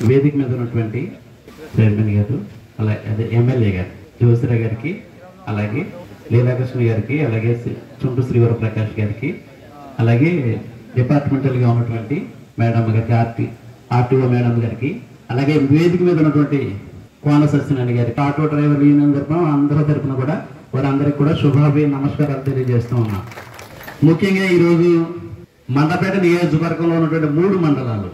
వేదిక మీద ఉన్నటువంటి చైర్మన్ గారు, అలాగే అదే ఎమ్మెల్యే గారు జ్యోతిరావు గారికి, అలాగే లీలాకృష్ణ గారికి, అలాగే చుంటు శ్రీవరప్రకాష్ గారికి, అలాగే డిపార్ట్మెంటల్గా ఉన్నటువంటి మేడం గారికి, ఆర్టీఓ మేడం గారికి, అలాగే వేదిక మీద ఉన్నటువంటి కోన సత్యనారాయణ గారికి, ఆటో డ్రైవర్ యూనియన్ తరఫున అందరి తరఫున కూడా వారందరికీ కూడా శుభాభి నమస్కారాలు తెలియజేస్తూ ఉన్నాం. ముఖ్యంగా ఈరోజు మండపేట నియోజకవర్గంలో ఉన్నటువంటి 3 మండలాలు,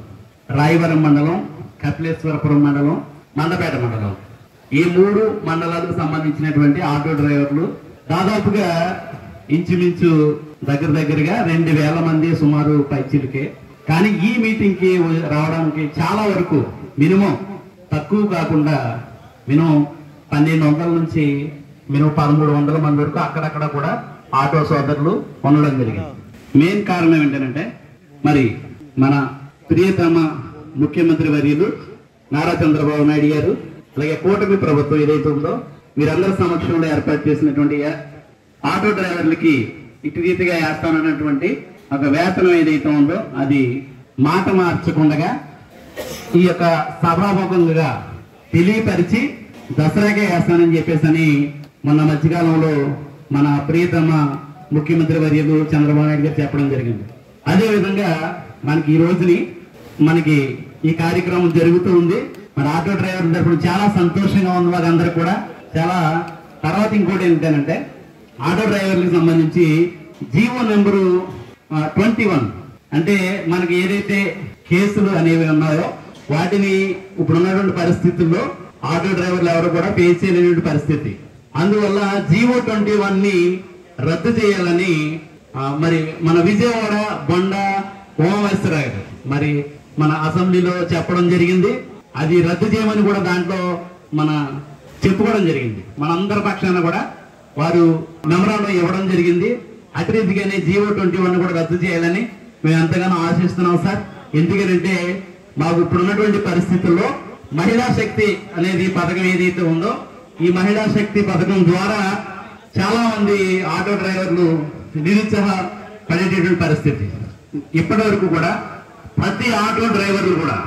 రాయవరం మండలం, కపిలేశ్వరపురం మండలం, మండపేట మండలం, ఈ 3 మండలాలకు సంబంధించినటువంటి ఆటో డ్రైవర్లు దాదాపుగా ఇంచుమించు దగ్గరగా 2000 మంది సుమారు పైచిలకే. కానీ ఈ మీటింగ్ కి రావడానికి చాలా వరకు మినిమం తక్కువ కాకుండా మినిమం 1200 నుంచి మినిమం 1300 మంది వరకు అక్కడక్కడ కూడా ఆటో సోదరులు ఉండడం జరిగింది. మెయిన్ కారణం ఏంటంటే మరి మన ప్రియతమ ముఖ్యమంత్రి వర్యులు నారా చంద్రబాబు నాయుడు గారు, అలాగే కూటమి ప్రభుత్వం ఏదైతే ఉందో వీరందరి సమక్షంలో ఏర్పాటు చేసినటువంటి ఆటో డ్రైవర్లకి ఇటు రీతిగా వేస్తానన్నటువంటి ఒక వేతనం ఏదైతే ఉందో అది మాట మార్చకుండా ఈ యొక్క సభాముఖంగా తెలియపరిచి దసరాకే వేస్తానని చెప్పేసి మొన్న మధ్యకాలంలో మన ప్రియతమ ముఖ్యమంత్రి వర్యులు చంద్రబాబు నాయుడు గారు చెప్పడం జరిగింది. అదేవిధంగా మనకి ఈ రోజుని మనకి ఈ కార్యక్రమం జరుగుతూ ఉంది. మన ఆటో డ్రైవర్ తరపున చాలా సంతోషంగా ఉంది వాళ్ళందరూ కూడా. చాలా తర్వాత ఇంకోటి ఏంటంటే ఆటో డ్రైవర్లకు సంబంధించి జీవో నెంబరు 21 అంటే మనకి ఏదైతే కేసులు అనేవి ఉన్నాయో వాటిని ఇప్పుడున్నటువంటి పరిస్థితుల్లో ఆటో డ్రైవర్లు ఎవరు కూడా పే చేయలేని పరిస్థితి. అందువల్ల జీవో 21 ని రద్దు చేయాలని మరి మన విజయవాడ బొండ ఓమేశ్వరరావు గారు మరి మన అసెంబ్లీలో చెప్పడం జరిగింది. అది రద్దు చేయమని కూడా దాంట్లో మన చెప్పుకోవడం జరిగింది. మనందరి పక్షాన కూడా వారు మెమరాండం ఇవ్వడం జరిగింది. అటు రీతిగానే జీవో 21 కూడా రద్దు చేయాలని మేము ఎంతగానో ఆశిస్తున్నాం సార్. ఎందుకంటే మాకు ఇప్పుడున్నటువంటి పరిస్థితుల్లో మహిళా శక్తి అనేది పథకం ఏదైతే ఉందో ఈ మహిళా శక్తి పథకం ద్వారా చాలా మంది ఆటో డ్రైవర్లు నిరుత్సాహపడేటటువంటి పరిస్థితి. ఇప్పటి వరకు కూడా ప్రతి ఆటో డ్రైవర్లు కూడా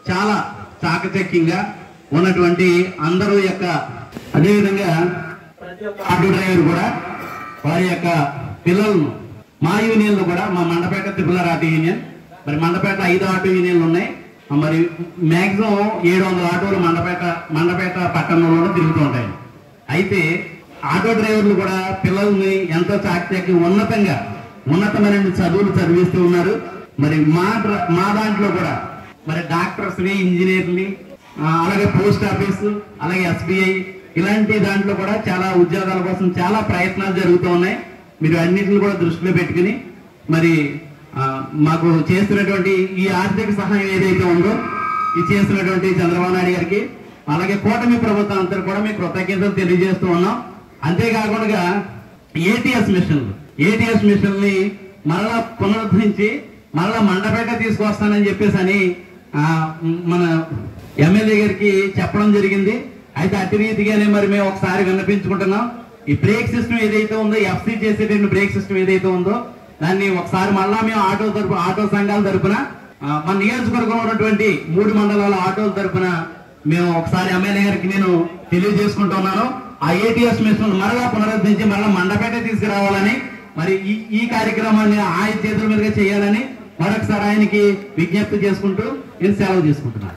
చాలా చాకచక్యంగా ఉన్నటువంటి అందరూ యొక్క అదేవిధంగా ప్రతి ఒక్క ఆటో డ్రైవర్ కూడా వారి యొక్క పిల్లలను మా యూనియన్లు కూడా మా మండపేట త్రిపులర్ ఆటో యూనియన్, మరి మండపేట 5 ఆటో యూనియన్లు ఉన్నాయి. మరి మ్యాక్సిమం 700 ఆటోలు మండపేట పట్టణంలోనే తిరుగుతూ ఉంటాయి. అయితే ఆటో డ్రైవర్లు కూడా పిల్లల్ని ఎంతో చాకచక్యం ఉన్నతమైన చదువులు చదివిస్తూ ఉన్నారు. మరి మా దాంట్లో కూడా మరి డాక్టర్స్ ని, ఇంజనీర్ని, అలాగే పోస్ట్ ఆఫీస్, అలాగే SBI ఇలాంటి దాంట్లో కూడా చాలా ఉద్యోగాల కోసం చాలా ప్రయత్నాలు జరుగుతూ ఉన్నాయి. మీరు అన్నింటిని కూడా దృష్టిలో పెట్టుకుని మరి మాకు చేస్తున్నటువంటి ఈ ఆర్థిక సహాయం ఏదైతే ఉందో ఇది చేస్తున్నటువంటి చంద్రబాబు నాయుడు గారికి, అలాగే కూటమి ప్రభుత్వం అంతా కూడా మీకు కృతజ్ఞతలు తెలియజేస్తూ ఉన్నాం. అంతేకాకుండా ఏటీఎస్ మిషన్ని మరలా పునరుద్ధరించి మరలా మండపేట తీసుకొస్తానని చెప్పేసి మన ఎమ్మెల్యే గారికి చెప్పడం జరిగింది. అయితే అటు రీతిగానే మరి మేము ఒకసారి విన్నపించుకుంటున్నాం. ఈ బ్రేక్ సిస్టమ్ ఏదైతే ఉందో FC చేసేటువంటి బ్రేక్ సిస్టమ్ ఏదైతే ఉందో దాన్ని ఒకసారి మళ్ళా మేము ఆటో సంఘాల తరపున మన నియోజకవర్గంలో ఉన్నటువంటి 3 మండలాల ఆటోల తరపున మేము ఒకసారి ఎమ్మెల్యే గారికి నేను తెలియజేసుకుంటున్నాను. ఆ ఏటీఎస్ మిషన్ మరలా పునరుద్ధరించి మరలా మండపేట తీసుకురావాలని మరి ఈ కార్యక్రమాన్ని ఆయన చేతుల మీదుగా చేయాలని మరొకసారి ఆయనకి విజ్ఞప్తి చేసుకుంటూ నేను సెలవు తీసుకుంటున్నాను.